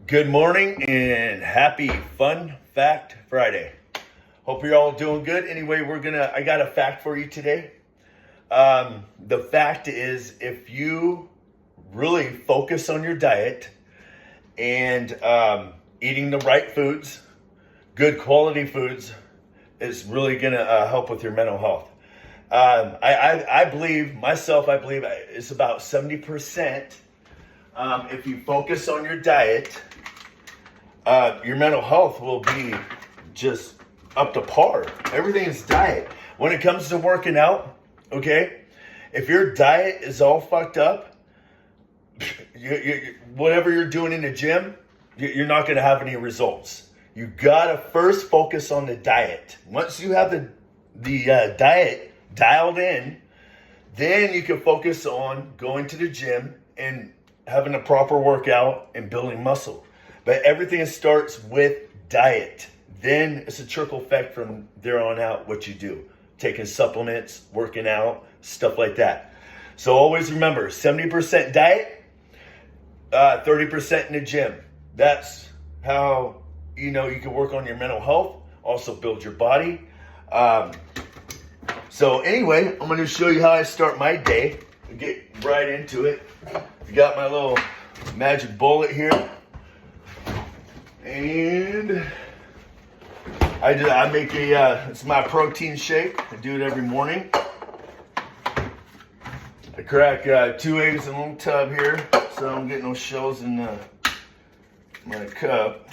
Good morning and happy Fun Fact Friday. Hope you're all doing good. Anyway, I got a fact for you today. The fact is, if you really focus on your diet and eating the right foods, good quality foods, is really gonna help with your mental health. I believe it's about 70%. If you focus on your diet, your mental health will be just up to par. Everything is diet. When it comes to working out, okay, if your diet is all fucked up, whatever you're doing in the gym, you're not going to have any results. You got to first focus on the diet. Once you have the diet dialed in, then you can focus on going to the gym and having a proper workout and building muscle. But everything starts with diet. Then it's a trickle effect from there on out what you do. Taking supplements, working out, stuff like that. So always remember, 70% diet, 30% in the gym. That's how you can work on your mental health, also build your body. So anyway, I'm going to show you how I start my day. Get right into it. You got my little magic bullet here. And I make it's my protein shake. I do it every morning. I crack 2 eggs in a little tub here, so I don't get no shells in my cup.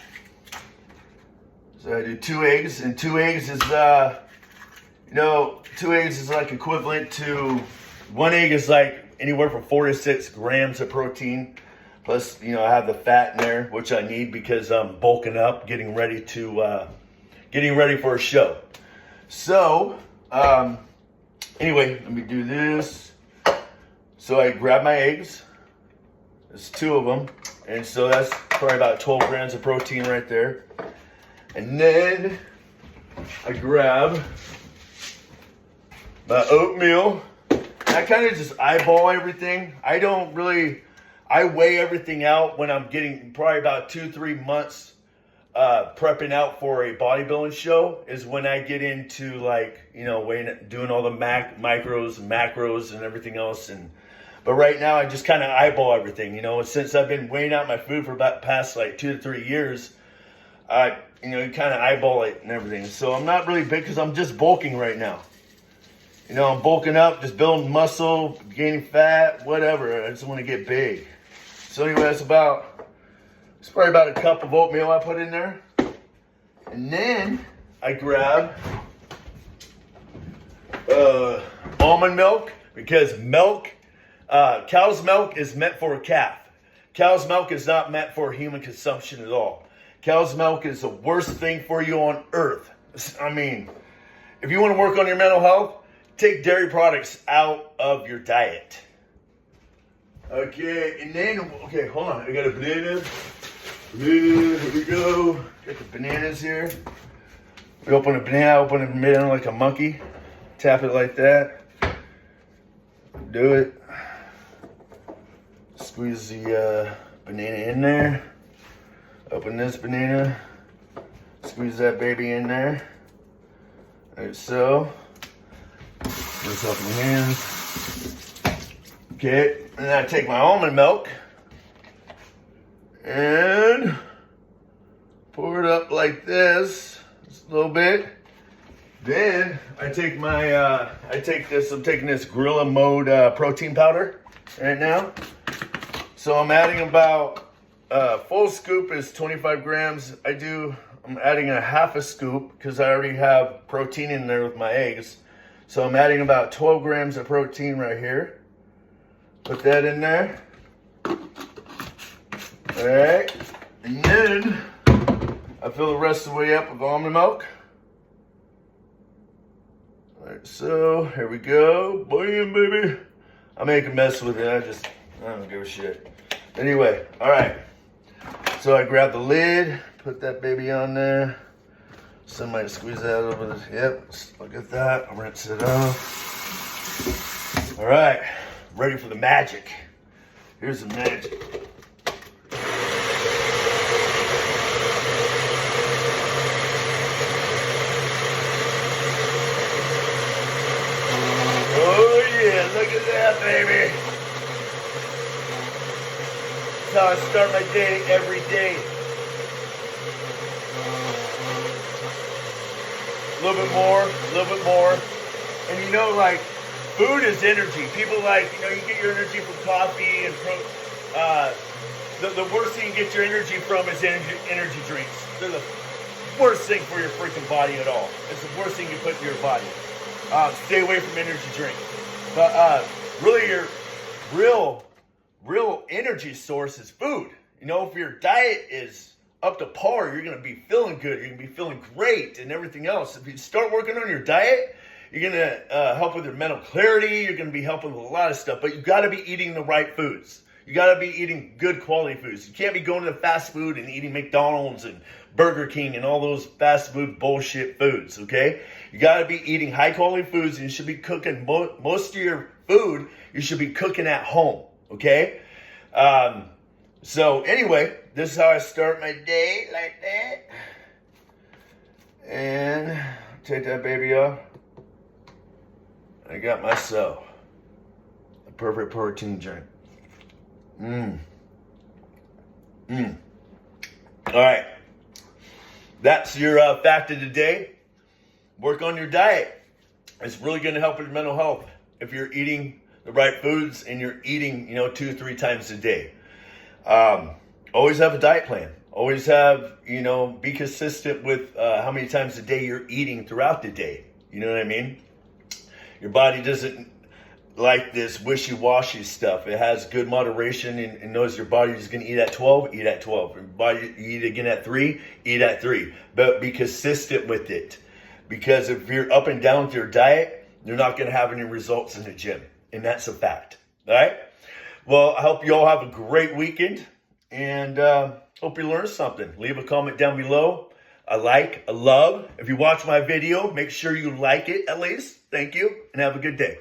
So I do 2 eggs, and 2 eggs is 2 eggs is like equivalent to 1 egg is like anywhere from 4 to 6 grams of protein. Plus, I have the fat in there, which I need because I'm bulking up, getting ready for a show. So, anyway, let me do this. So I grab my eggs. There's 2 of them. And so that's probably about 12 grams of protein right there. And then I grab my oatmeal. I kind of just eyeball everything. I weigh everything out when I'm getting probably about 2-3 months prepping out for a bodybuilding show is when I get into weighing, doing all the micros and macros and everything else. But right now I just kind of eyeball everything, since I've been weighing out my food for about past 2 to 3 years, you kind of eyeball it and everything. So I'm not really big because I'm just bulking right now. I'm bulking up, just building muscle, gaining fat, whatever. I just want to get big. So anyway, it's probably about a cup of oatmeal I put in there. And then I grab almond milk, because cow's milk is meant for a calf. Cow's milk is not meant for human consumption at all. Cow's milk is the worst thing for you on earth. I mean, if you want to work on your mental health, take dairy products out of your diet. Okay, and then, hold on. I got a banana. Here we go. Got the bananas here. We open a banana like a monkey. Tap it like that. Do it. Squeeze the banana in there. Open this banana. Squeeze that baby in there. Like so. This up in my hands. Okay, and then I take my almond milk and pour it up like this, just a little bit. Then I take I'm taking this Gorilla Mode protein powder right now. So I'm adding about, full scoop is 25 grams. I'm adding a half a scoop because I already have protein in there with my eggs. So I'm adding about 12 grams of protein right here. Put that in there. All right. And then I fill the rest of the way up with almond milk. All right, so here we go. Bam, baby. I make a mess with it. I don't give a shit. Anyway, all right. So I grab the lid, put that baby on there. Somebody squeeze that over the, yep, look at that. I'll rinse it off. All right, ready for the magic. Here's the magic. I start my day every day. A little bit more, a little bit more. And you know, like, food is energy. People like, you know, you get your energy from coffee and from, the worst thing you get your energy from is energy drinks. They're the worst thing for your freaking body at all. It's the worst thing you put in your body. Stay away from energy drinks. But really your real energy source is food. You know, if your diet is up to par, you're going to be feeling good. You're going to be feeling great and everything else. If you start working on your diet, you're going to help with your mental clarity. You're going to be helping with a lot of stuff. But you got to be eating the right foods. You got to be eating good quality foods. You can't be going to fast food and eating McDonald's and Burger King and all those fast food bullshit foods, okay? You got to be eating high quality foods, and you should be cooking most of your food, you should be cooking at home, okay? So anyway, this is how I start my day, like that. And take that baby off. I got myself a perfect protein drink. All right. That's your fact of the day. Work on your diet. It's really going to help with your mental health if you're eating the right foods and you're eating, 2-3 times a day. Always have a diet plan. Always have, be consistent with how many times a day you're eating throughout the day. You know what I mean? Your body doesn't like this wishy-washy stuff. It has good moderation and knows your body is going to eat at 12, eat at 12. Your body eat again at 3, eat at 3. But be consistent with it. Because if you're up and down with your diet, you're not going to have any results in the gym. And that's a fact. All right? Well, I hope you all have a great weekend. And hope you learned something. Leave a comment down below. A like, a love. If you watch my video, make sure you like it at least. Thank you. And have a good day.